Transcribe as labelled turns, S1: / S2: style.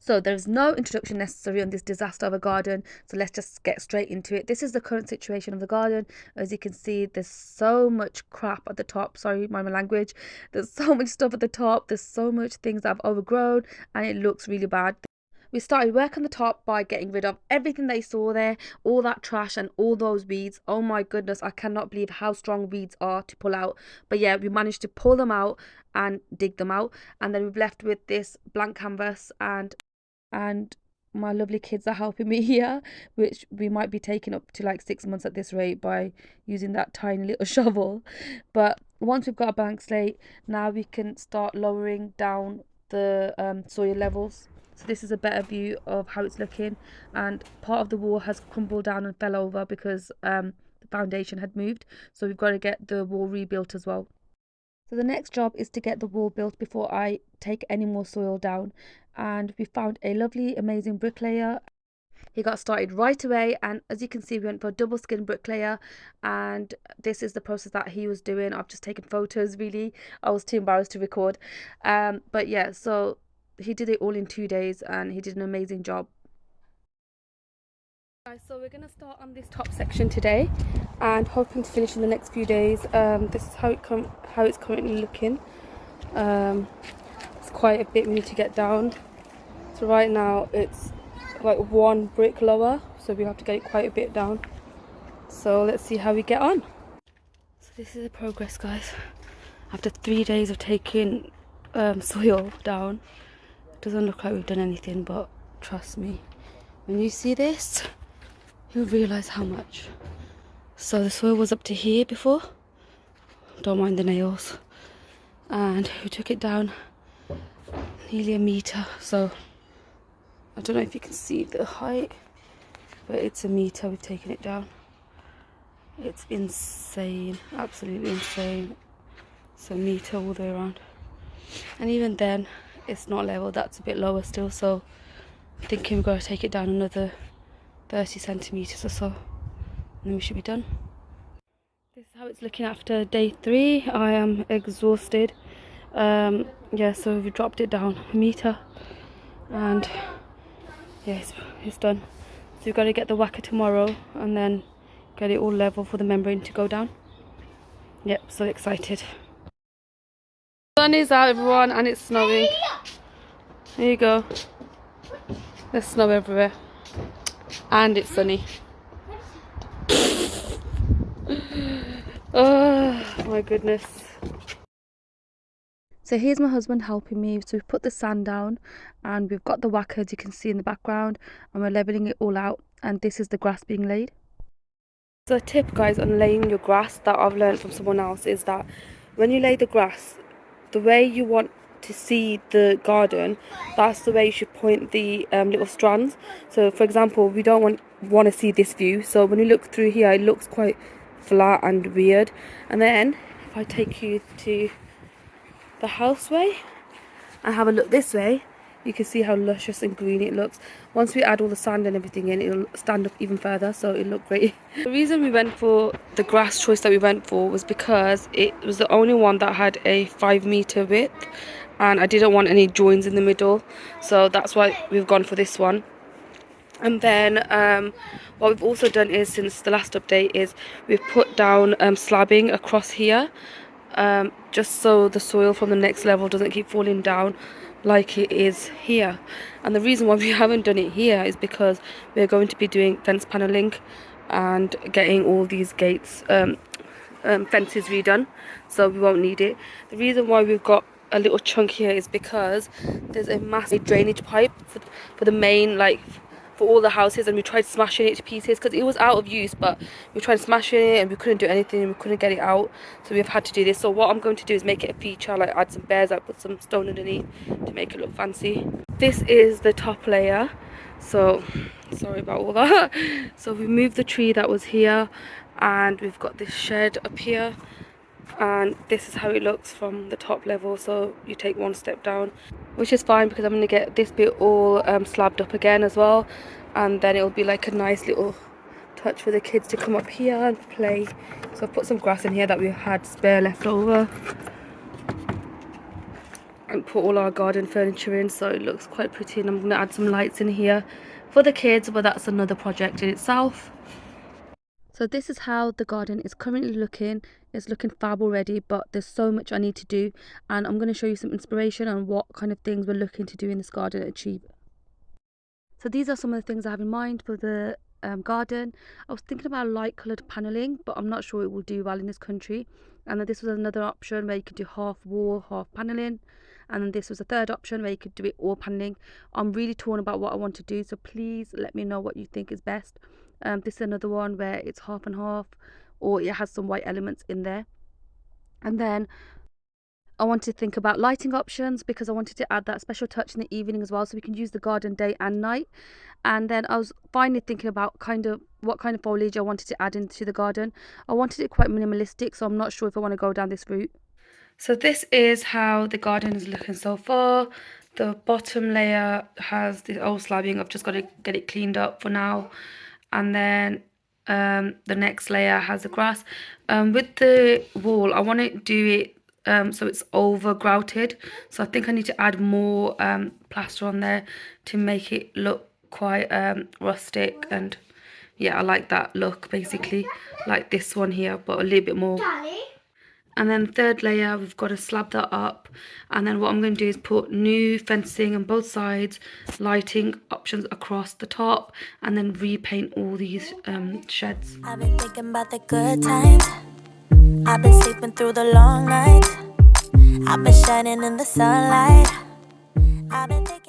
S1: So there's no introduction necessary on this disaster of a garden. So let's just get straight into it. This is the current situation of the garden. As you can see, there's so much crap at the top. Sorry, my language. There's so much stuff at the top. There's so much things that I've overgrown and it looks really bad. We started work on the top by getting rid of everything that you saw there, all that trash and all those weeds. Oh my goodness, I cannot believe how strong weeds are to pull out. But yeah, we managed to pull them out and dig them out. And then we've left with this blank canvas and my lovely kids are helping me here, which we might be taking up to like 6 months at this rate by using that tiny little shovel. But once we've got a blank slate, now we can start lowering down the soil levels. So this is a better view of how it's looking, and part of the wall has crumbled down and fell over because the foundation had moved, so we've got to get the wall rebuilt as well. So the next job is to get the wall built before I take any more soil down. And we found a lovely, amazing bricklayer. He got started right away, and as you can see, we went for a double skin bricklayer, and this is the process that he was doing. I've just taken photos, really. I was too embarrassed to record. But yeah, so he did it all in 2 days and he did an amazing job. Guys, so we're gonna start on this top section today and hoping to finish in the next few days. This is how it's currently looking. It's quite a bit we need to get down. So right now it's like one brick lower, so we have to get it quite a bit down. So let's see how we get on. So this is the progress, guys. After 3 days of taking soil down, it doesn't look like we've done anything, but trust me, when you see this, you'll realize how much. So the soil was up to here before, don't mind the nails, and we took it down nearly a meter. So I don't know if you can see the height, but it's a meter we've taken it down. It's insane, absolutely insane. It's a meter all the way around, and even then it's not level, that's a bit lower still. So I'm thinking we've got to take it down another 30 centimeters or so, and then we should be done. This is how it's looking after day 3. I am exhausted. Yeah, so we dropped it down a meter, and yeah, it's done. So we've got to get the whacker tomorrow and then get it all level for the membrane to go down. Yep, so excited. Sun is out, everyone, and it's snowing. There you go. There's snow everywhere, and it's sunny. Oh my goodness. So here's my husband helping me. So we've put the sand down and we've got the whacker, as you can see in the background, and we're leveling it all out, and this is the grass being laid. So a tip, guys, on laying your grass that I've learned from someone else is that when you lay the grass, the way you want to see the garden, that's the way you should point the little strands. So for example, we don't want to see this view, so when you look through here it looks quite flat and weird. And then if I take you to the houseway and have a look this way, you can see how luscious and green it looks. Once we add all the sand and everything in, it'll stand up even further, so it'll look great. The reason we went for the grass choice that we went for was because it was the only one that had a 5 meter width, and I didn't want any joins in the middle, so that's why we've gone for this one. And then what we've also done is, since the last update, is we've put down slabbing across here, just so the soil from the next level doesn't keep falling down like it is here. And the reason why we haven't done it here is because we're going to be doing fence paneling and getting all these gates fences redone, so we won't need it. The reason why we've got a little chunk here is because there's a massive drainage pipe for the main, like for all the houses, and we tried smashing it to pieces because it was out of use, but we tried smashing it and we couldn't do anything, and we couldn't get it out, so we've had to do this. So what I'm going to do is make it a feature, like add some bears, like put some stone underneath to make it look fancy. This is the top layer, so sorry about all that. So we moved the tree that was here, and we've got this shed up here, and this is how it looks from the top level. So you take one step down, which is fine because I'm going to get this bit all slabbed up again as well, and then it'll be like a nice little touch for the kids to come up here and play. So I've put some grass in here that we had spare left over, and and put all our garden furniture in, so it looks quite pretty. And I'm going to add some lights in here for the kids, but that's another project in itself. So this is how the garden is currently looking. It's looking fab already, but there's so much I need to do, and I'm going to show you some inspiration on what kind of things we're looking to do in this garden and achieve. So these are some of the things I have in mind for the garden. I was thinking about light coloured panelling, but I'm not sure it will do well in this country. And then this was another option where you could do half wall, half panelling. And then this was a third option where you could do it all panelling. I'm really torn about what I want to do, so please let me know what you think is best. This is another one where it's half and half, or it has some white elements in there. And then I wanted to think about lighting options because I wanted to add that special touch in the evening as well, so we can use the garden day and night. And then I was finally thinking about what kind of foliage I wanted to add into the garden. I wanted it quite minimalistic, so I'm not sure if I want to go down this route. So this is how the garden is looking so far. The bottom layer has the old slabbing. I've just got to get it cleaned up for now. And then the next layer has the grass. With the wall, I want to do it so it's over grouted. So I think I need to add more plaster on there to make it look quite rustic. And yeah, I like that look, basically like this one here, but a little bit more. And then third layer, we've got to slab that up. And then what I'm going to do is put new fencing on both sides, lighting options across the top, and then repaint all these sheds.
S2: I've been thinking about the good times. I've been sleeping through the long nights. I've been shining in the sunlight. I've been thinking